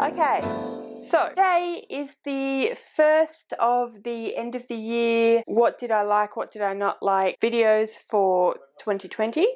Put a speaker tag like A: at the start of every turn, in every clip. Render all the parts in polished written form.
A: Okay, so today is the first of the end of the year what did I like, what did I not like videos for 2020.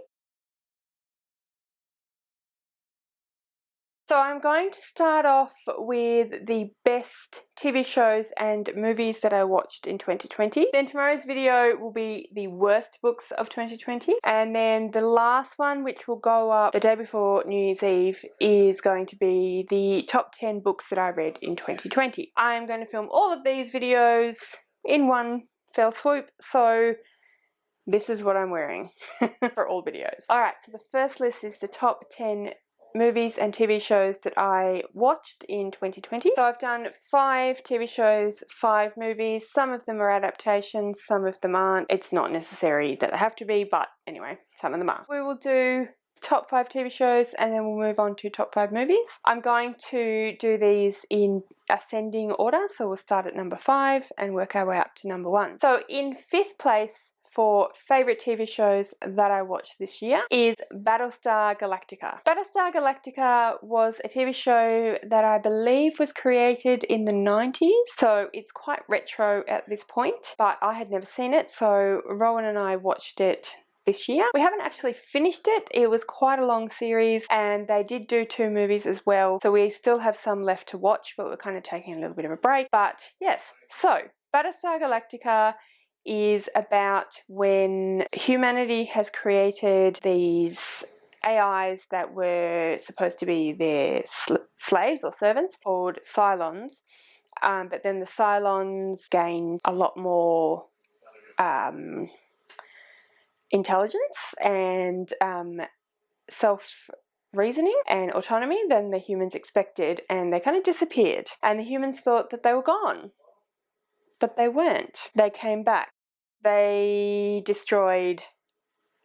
A: So I'm going to start off with the best TV shows and movies that I watched in 2020. Then tomorrow's video will be the worst books of 2020. And then the last one, which will go up the day before New Year's Eve, is going to be the top 10 books that I read in 2020. I'm going to film all of these videos in one fell swoop, so this is what I'm wearing for all videos. Alright, so the first list is the top 10 movies and TV shows that I watched in 2020. So I've done 5 TV shows, 5 movies. Some of them are adaptations, some of them aren't. It's not necessary that they have to be, but anyway, some of them are. We will do top 5 TV shows and then we'll move on to top 5 movies. I'm going to do these in ascending order, so we'll start at number 5 and work our way up to number 1. So in 5th place for favourite TV shows that I watched this year is Battlestar Galactica. Battlestar Galactica was a TV show that I believe was created in the 90s, so it's quite retro at this point, but I had never seen it, so Rowan and I watched it this year. We haven't actually finished it. It was quite a long series and they did do 2 movies as well, so we still have some left to watch, but we're kind of taking a little bit of a break. But yes, so Battlestar Galactica is about when humanity has created these AIs that were supposed to be their slaves or servants called Cylons, but then the Cylons gained a lot more intelligence and self-reasoning and autonomy than the humans expected, and they kind of disappeared, and the humans thought that they were gone, but they weren't. They came back. They destroyed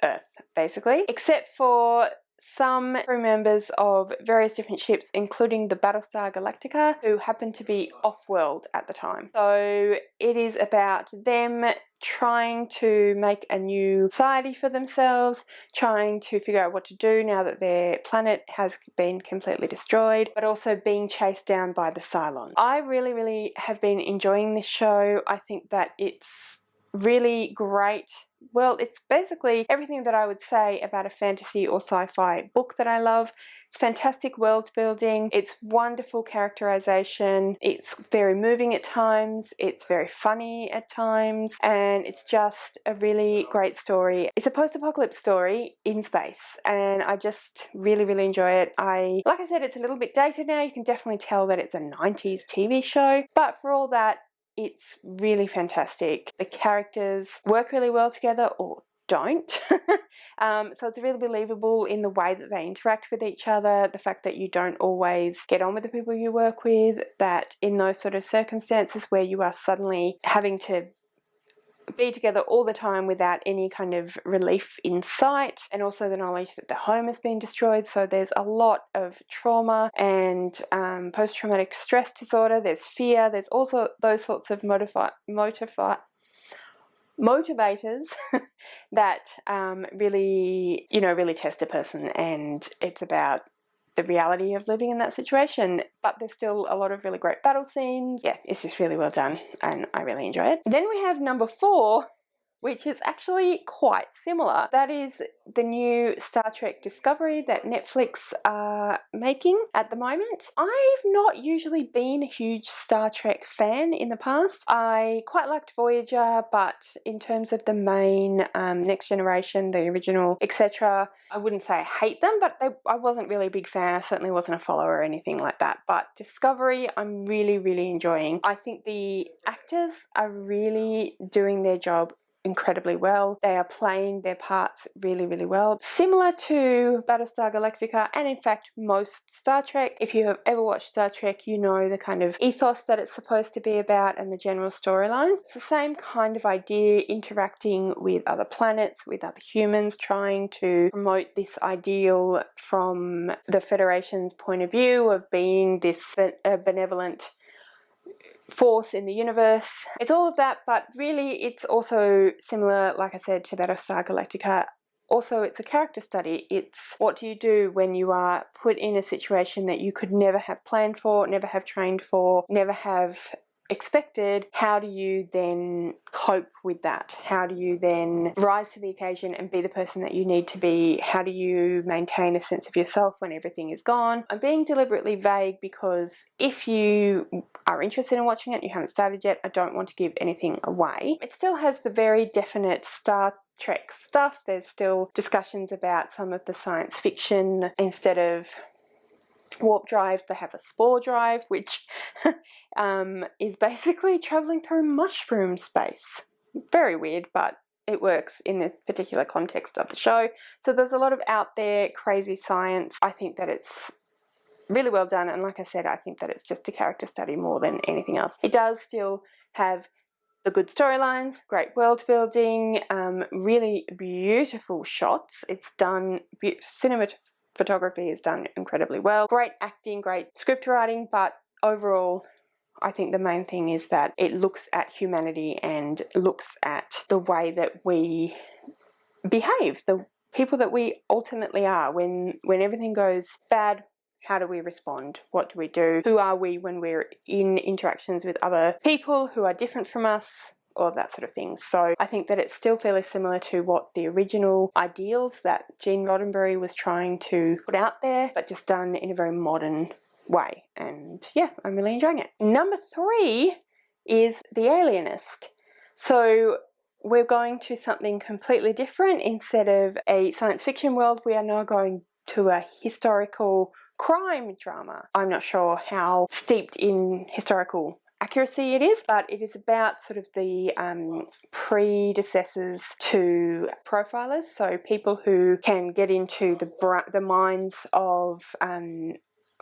A: Earth, basically, except for some crew members of various different ships, including the Battlestar Galactica, who happened to be off-world at the time. So it is about them trying to make a new society for themselves, trying to figure out what to do now that their planet has been completely destroyed, but also being chased down by the Cylons. I really have been enjoying this show. I think that it's really great. Well, it's basically everything that I would say about a fantasy or sci-fi book that I love. It's fantastic world building, it's wonderful characterization, it's very moving at times, it's very funny at times, and it's just a really great story. It's a post-apocalypse story in space, and I just really enjoy it. Like I said, it's a little bit dated now. You can definitely tell that it's a 90s TV show, but for all that, it's really fantastic. The characters work really well together, or don't. So it's really believable in the way that they interact with each other, the fact that you don't always get on with the people you work with, that in those sort of circumstances where you are suddenly having to be together all the time without any kind of relief in sight, and also the knowledge that the home has been destroyed. So there's a lot of trauma and post-traumatic stress disorder, there's fear, there's also those sorts of motivators that really test a person, and it's about the reality of living in that situation, but there's still a lot of really great battle scenes. Yeah, it's just really well done and I really enjoy it. Then we have number 4, which is actually quite similar. That is the new Star Trek Discovery that Netflix are making at the moment. I've not usually been a huge Star Trek fan in the past. I quite liked Voyager, but in terms of the main Next Generation, the original, etc., I wouldn't say I hate them, but I wasn't really a big fan. I certainly wasn't a follower or anything like that. But Discovery, I'm really enjoying. I think the actors are really doing their job incredibly well. They are playing their parts really well. Similar to Battlestar Galactica, and in fact most Star Trek. If you have ever watched Star Trek, you know the kind of ethos that it's supposed to be about and the general storyline. It's the same kind of idea, interacting with other planets, with other humans, trying to promote this ideal from the Federation's point of view of being this benevolent force in the universe. It's all of that, but really it's also similar, like I said, to Battlestar Galactica, also it's a character study. It's what do you do when you are put in a situation that you could never have planned for, never have trained for, never have expected. How do you then cope with that? How do you then rise to the occasion and be the person that you need to be? How do you maintain a sense of yourself when everything is gone? I'm being deliberately vague because if you are interested in watching it, you haven't started yet, I don't want to give anything away. It still has the very definite Star Trek stuff. There's still discussions about some of the science fiction. Instead of warp drive, they have a spore drive, which is basically traveling through mushroom space. Very weird, but it works in the particular context of the show. So there's a lot of out there crazy science. I think that it's really well done, and like I said, I think that it's just a character study more than anything else. It does still have the good storylines, great world building, really beautiful shots. It's done, cinematography is done incredibly well. Great acting, great script writing, but overall, I think the main thing is that it looks at humanity and looks at the way that we behave, the people that we ultimately are. When everything goes bad, how do we respond? What do we do? Who are we when we're in interactions with other people who are different from us? All of that sort of thing. So I think that it's still fairly similar to what the original ideals that Gene Roddenberry was trying to put out there, but just done in a very modern way. And yeah, I'm really enjoying it. Number 3 is The Alienist. So we're going to something completely different. Instead of a science fiction world, we are now going to a historical crime drama. I'm not sure how steeped in historical accuracy it is, but it is about sort of the predecessors to profilers, so people who can get into the minds of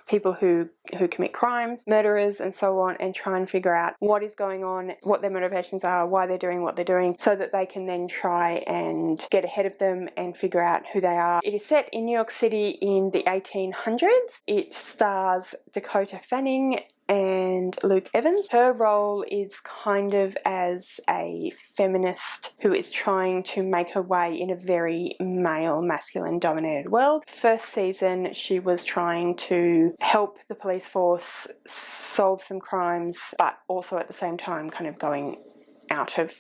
A: people who commit crimes, murderers and so on, and try and figure out what is going on, what their motivations are, why they're doing what they're doing, so that they can then try and get ahead of them and figure out who they are. It is set in New York City in the 1800s. It stars Dakota Fanning and Luke Evans. Her role is kind of as a feminist who is trying to make her way in a very male, masculine dominated world. First season, she was trying to help the police force solve some crimes, but also at the same time kind of going out of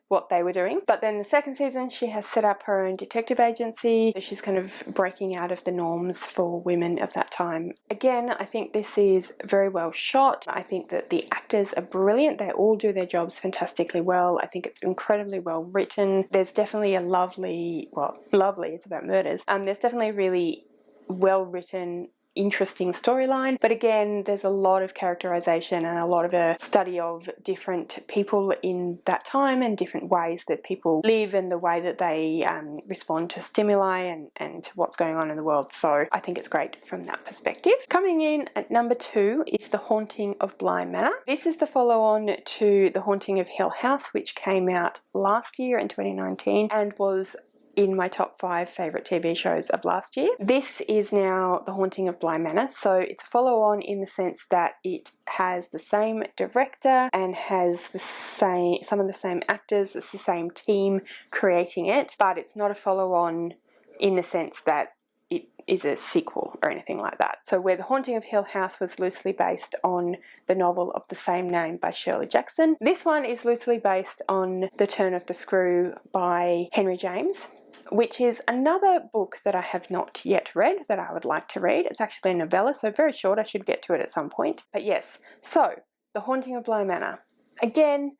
A: what they were doing. But then the second season, she has set up her own detective agency. So she's kind of breaking out of the norms for women of that time. Again, I think this is very well shot. I think that the actors are brilliant. They all do their jobs fantastically well. I think it's incredibly well written. There's definitely a lovely, it's about murders. There's definitely a really well written, interesting storyline, but again, there's a lot of characterization and a lot of a study of different people in that time and different ways that people live and the way that they respond to stimuli and to what's going on in the world. So I think it's great from that perspective. Coming in at number 2 is The Haunting of Bly Manor. This is the follow-on to The Haunting of Hill House, which came out last year in 2019 and was in my top 5 favourite TV shows of last year. This is now The Haunting of Bly Manor, so it's a follow-on in the sense that it has the same director and has some of the same actors, it's the same team creating it, but it's not a follow-on in the sense that it is a sequel or anything like that. So where The Haunting of Hill House was loosely based on the novel of the same name by Shirley Jackson, this one is loosely based on The Turn of the Screw by Henry James, which is another book that I have not yet read that I would like to read. It's actually a novella, so very short. I should get to it at some point. But yes, so The Haunting of Bly Manor. Again,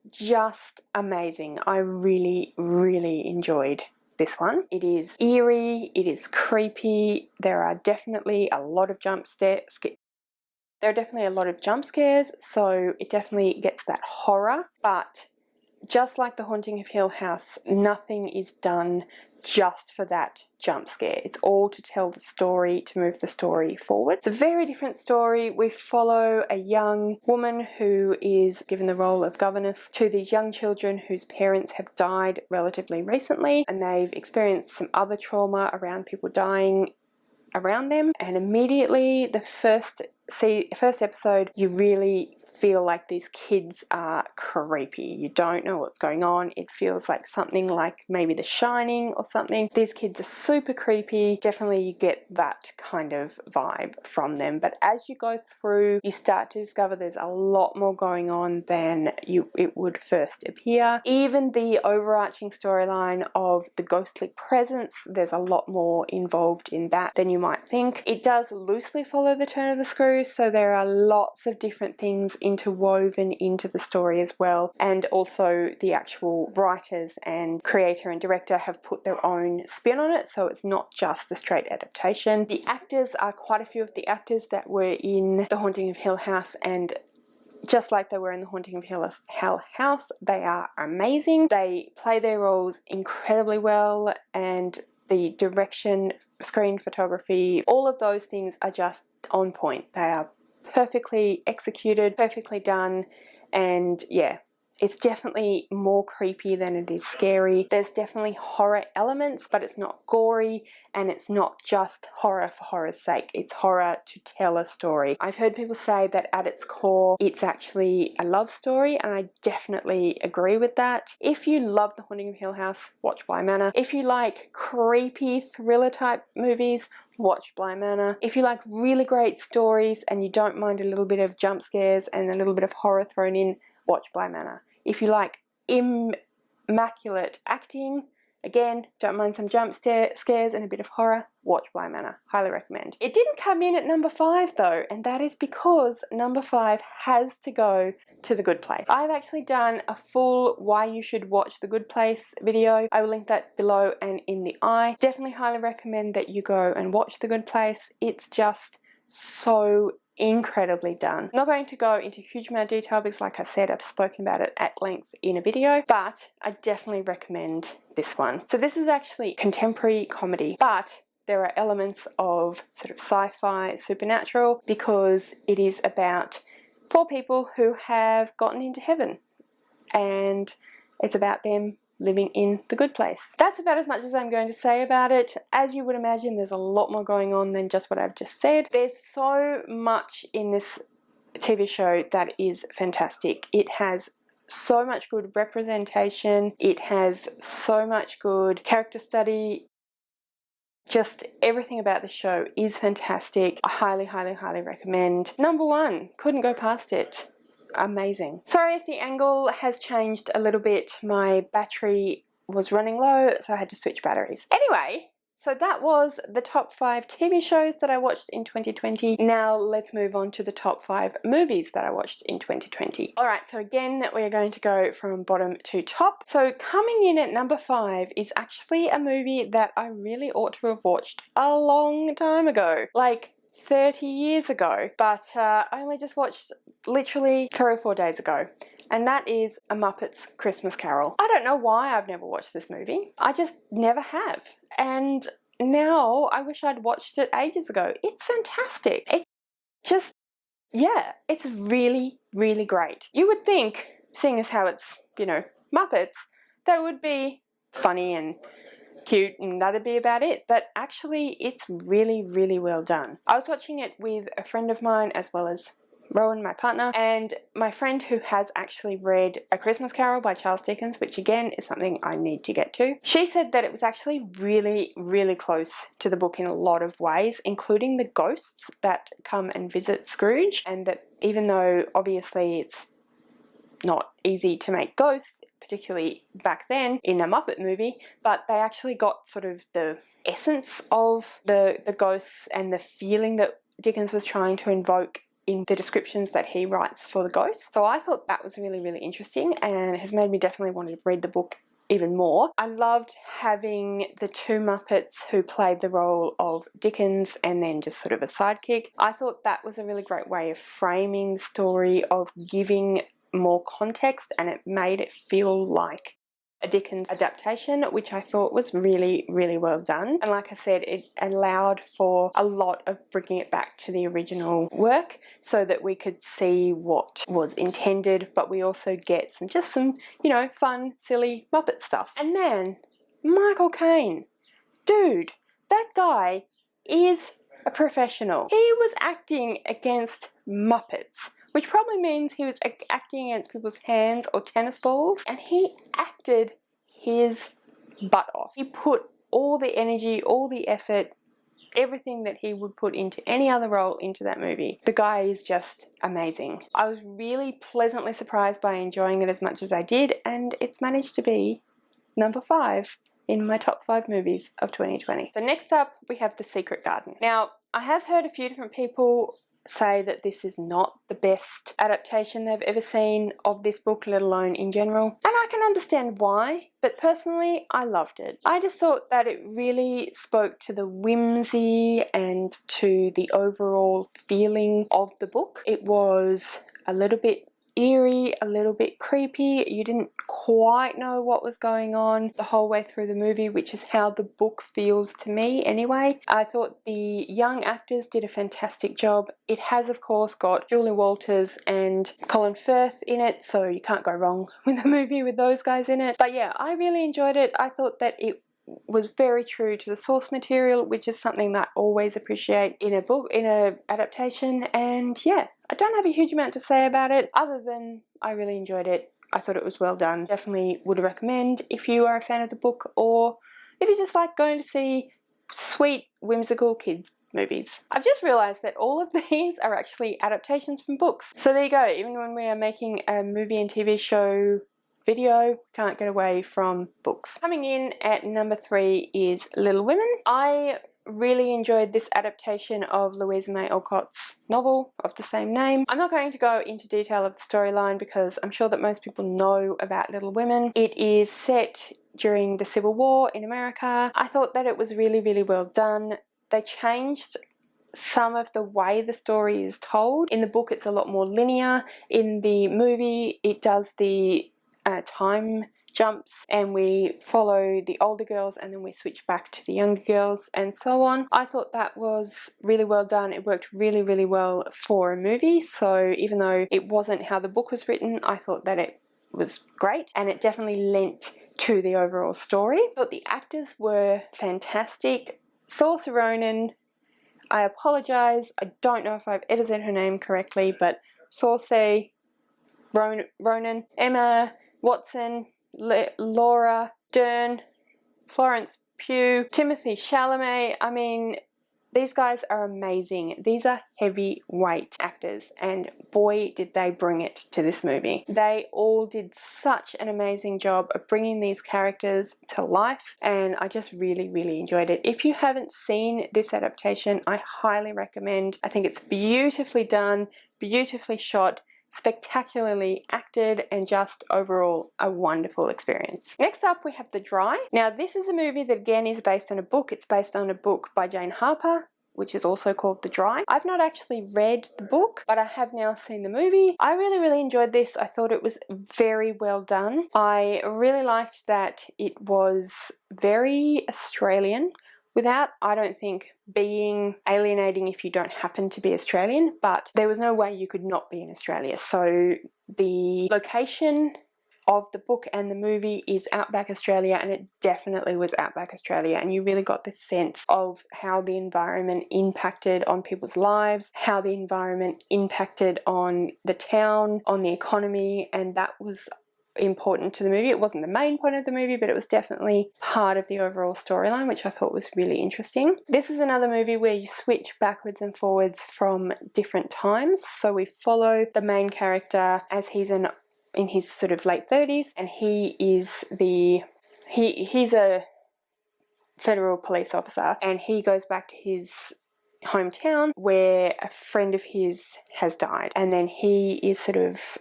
A: just amazing. I really, really enjoyed this one. It is eerie, it is creepy. There are definitely a lot of jump scares, so it definitely gets that horror, but just like The Haunting of Hill House, nothing is done just for that jump scare. It's all to tell the story, to move the story forward. It's a very different story. We follow a young woman who is given the role of governess to these young children whose parents have died relatively recently, and they've experienced some other trauma around people dying around them. And immediately, the first episode, you really feel like these kids are creepy. You don't know what's going on. It feels like something like maybe The Shining or something. These kids are super creepy. Definitely you get that kind of vibe from them. But as you go through, you start to discover there's a lot more going on than it would first appear. Even the overarching storyline of the ghostly presence, there's a lot more involved in that than you might think. It does loosely follow the turn of the screw, so there are lots of different things interwoven into the story as well, and also the actual writers and creator and director have put their own spin on it, so it's not just a straight adaptation. The actors are quite a few of the actors that were in The Haunting of Hill House, and just like they were in The Haunting of Hill House, they are amazing. They play their roles incredibly well, and the direction, screen photography, all of those things are just on point. They are perfectly executed, perfectly done, and yeah, it's definitely more creepy than it is scary. There's definitely horror elements, but it's not gory, and it's not just horror for horror's sake. It's horror to tell a story. I've heard people say that at its core, it's actually a love story, and I definitely agree with that. If you love The Haunting of Hill House, watch Bly Manor. If you like creepy thriller type movies, watch Bly Manor. If you like really great stories and you don't mind a little bit of jump scares and a little bit of horror thrown in, watch Bly Manor. If you like immaculate acting, again, don't mind some jump scares and a bit of horror, watch Bly Manor. Highly recommend. It didn't come in at number 5 though, and that is because number 5 has to go to The Good Place. I've actually done a full why you should watch The Good Place video. I will link that below and in the eye. Definitely highly recommend that you go and watch The Good Place. It's just so incredibly done. I'm not going to go into a huge amount of detail because, like I said, I've spoken about it at length in a video, but I definitely recommend this one. So this is actually contemporary comedy, but there are elements of sort of sci-fi, supernatural, because it is about 4 people who have gotten into heaven, and it's about them living in the good place. That's about as much as I'm going to say about it. As you would imagine, there's a lot more going on than just what I've just said. There's so much in this TV show that is fantastic. It has so much good representation. It has so much good character study. Just everything about the show is fantastic. I highly, highly, highly recommend. Number 1, couldn't go past it. Amazing. Sorry if the angle has changed a little bit. My battery was running low, so I had to switch batteries. Anyway, so that was the top 5 TV shows that I watched in 2020. Now let's move on to the top 5 movies that I watched in 2020. Alright, so again, we are going to go from bottom to top. So coming in at number 5 is actually a movie that I really ought to have watched a long time ago. Like 30 years ago, but I only just watched literally 3 or 4 days ago, and that is A Muppet's Christmas Carol. I don't know why I've never watched this movie. I just never have, and now I wish I'd watched it ages ago. It's fantastic. It just, yeah, it's really, really great. You would think, seeing as how it's, you know, Muppets, that would be funny and cute and that'd be about it, but actually it's really, really well done. I was watching it with a friend of mine as well as Rowan, my partner, and my friend who has actually read A Christmas Carol by Charles Dickens, which again is something I need to get to. She said that it was actually really, really close to the book in a lot of ways, including the ghosts that come and visit Scrooge, and that even though obviously it's not easy to make ghosts, particularly back then in a Muppet movie, but they actually got sort of the essence of the ghosts and the feeling that Dickens was trying to invoke in the descriptions that he writes for the ghosts. So I thought that was really, really interesting and has made me definitely want to read the book even more. I loved having the 2 Muppets who played the role of Dickens and then just sort of a sidekick. I thought that was a really great way of framing the story, of giving more context, and it made it feel like a Dickens adaptation, which I thought was really, really well done. And like I said, it allowed for a lot of bringing it back to the original work so that we could see what was intended, but we also get some, you know, fun, silly Muppet stuff. And then Michael Caine, dude, that guy is a professional. He was acting against Muppets. which probably means he was acting against people's hands or tennis balls, and he acted his butt off. He put all the energy, all the effort, everything that he would put into any other role into that movie. The guy is just amazing. I was really pleasantly surprised by enjoying it as much as I did, and it's managed to be number 5 in my top 5 movies of 2020. So next up we have The Secret Garden. Now, I have heard a few different people say that this is not the best adaptation they've ever seen of this book, let alone in general. And I can understand why, but personally I loved it. I just thought that it really spoke to the whimsy and to the overall feeling of the book. It was a little bit eerie, a little bit creepy. You didn't quite know what was going on the whole way through the movie, which is how the book feels to me anyway. I thought the young actors did a fantastic job. It has, of course, got Julie Walters and Colin Firth in it, so you can't go wrong with a movie with those guys in it. But yeah, I really enjoyed it. I thought that it was very true to the source material, which is something that I always appreciate in a book, in a adaptation. And yeah, I don't have a huge amount to say about it other than I really enjoyed it. I thought it was well done. Definitely would recommend if you are a fan of the book, or if you just like going to see sweet whimsical kids movies. I've just realised that all of these are actually adaptations from books. So there you go, even when we are making a movie and TV show video, can't get away from books. Coming in at number 3 is Little Women. I really enjoyed this adaptation of Louisa May Alcott's novel of the same name. I'm not going to go into detail of the storyline because I'm sure that most people know about Little Women. It is set during the Civil War in America. I thought that it was really, really well done. They changed some of the way the story is told. In the book it's a lot more linear. In the movie it does the time jumps, and we follow the older girls and then we switch back to the younger girls and so on. I thought that was really well done. It worked really, really well for a movie, so even though it wasn't how the book was written, I thought that it was great and it definitely lent to the overall story. I thought the actors were fantastic. Saoirse Ronan, I apologise, I don't know if I've ever said her name correctly, but Saoirse Ronan, Emma Watson, Laura Dern, Florence Pugh, Timothée Chalamet. I mean, these guys are amazing. These are heavyweight actors, and boy did they bring it to this movie. They all did such an amazing job of bringing these characters to life, and I just really, really enjoyed it. If you haven't seen this adaptation, I highly recommend. I think it's beautifully done, beautifully shot, spectacularly acted, and just overall a wonderful experience. Next up we have The Dry. Now this is a movie that again is based on a book. It's based on a book by Jane Harper, which is also called The Dry. I've not actually read the book, but I have now seen the movie. I really, really enjoyed this. I thought it was very well done. I really liked that it was very Australian, without, I don't think, being alienating if you don't happen to be Australian, but there was no way you could not be in Australia. So the location of the book and the movie is Outback Australia, and it definitely was Outback Australia, and you really got this sense of how the environment impacted on people's lives, how the environment impacted on the town, on the economy, and that was important to the movie. It wasn't the main point of the movie, but it was definitely part of the overall storyline, which I thought was really interesting. This is another movie where you switch backwards and forwards from different times. So we follow the main character as he's in his sort of late 30s, and he's a federal police officer, and he goes back to his hometown where a friend of his has died, and then he is sort of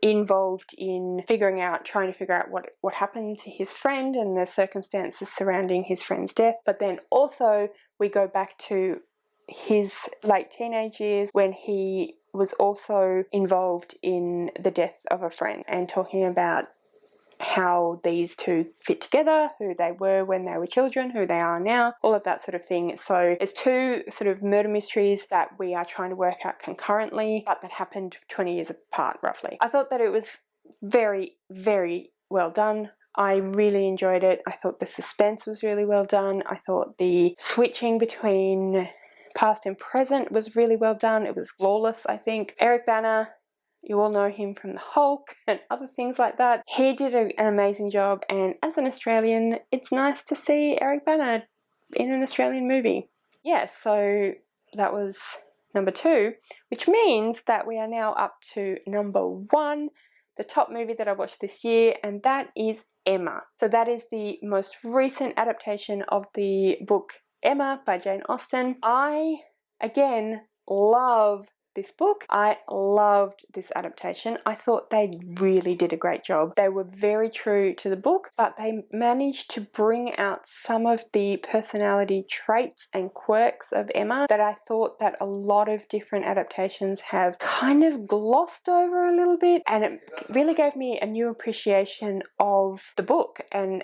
A: involved in trying to figure out what happened to his friend and the circumstances surrounding his friend's death. But then also we go back to his late teenage years when he was also involved in the death of a friend, and talking about how these two fit together, who they were when they were children, who they are now, all of that sort of thing. So there's two sort of murder mysteries that we are trying to work out concurrently, but that happened 20 years apart roughly. I thought that it was very, very well done. I really enjoyed it. I thought the suspense was really well done. I thought the switching between past and present was really well done. It was flawless, I think. Eric Bana, you all know him from the Hulk and other things like that. He did an amazing job, and as an Australian, it's nice to see Eric Bana in an Australian movie. Yeah, so that was number 2, which means that we are now up to number 1, the top movie that I watched this year, and that is Emma. So that is the most recent adaptation of the book Emma by Jane Austen. I, again, love this book. I loved this adaptation. I thought they really did a great job. They were very true to the book, but they managed to bring out some of the personality traits and quirks of Emma that I thought that a lot of different adaptations have kind of glossed over a little bit, and it really gave me a new appreciation of the book and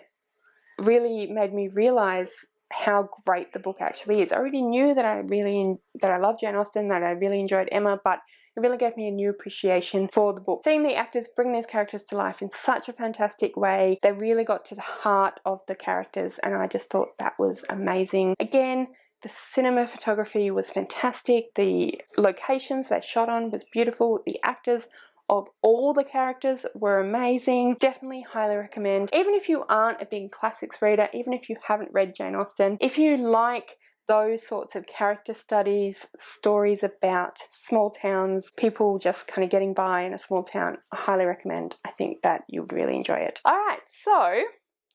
A: really made me realize how great the book actually is. I already knew that I love Jane Austen, that I really enjoyed Emma, but it really gave me a new appreciation for the book. Seeing the actors bring these characters to life in such a fantastic way, they really got to the heart of the characters, and I just thought that was amazing. Again, the cinema photography was fantastic. The locations they shot on was beautiful. The actors of all the characters were amazing. Definitely highly recommend. Even if you aren't a big classics reader, even if you haven't read Jane Austen, if you like those sorts of character studies, stories about small towns, people just kind of getting by in a small town, I highly recommend. I think that you would really enjoy it. Alright, so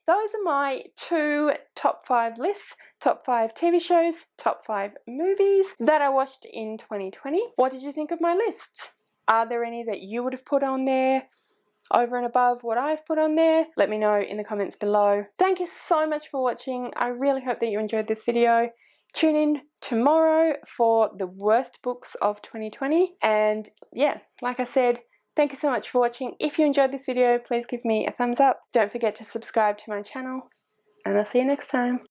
A: those are my 2 top 5 lists, top 5 TV shows, top 5 movies that I watched in 2020. What did you think of my lists? Are there any that you would have put on there over and above what I've put on there? Let me know in the comments below. Thank you so much for watching. I really hope that you enjoyed this video. Tune in tomorrow for the worst books of 2020. And yeah, like I said, thank you so much for watching. If you enjoyed this video, please give me a thumbs up. Don't forget to subscribe to my channel, and I'll see you next time.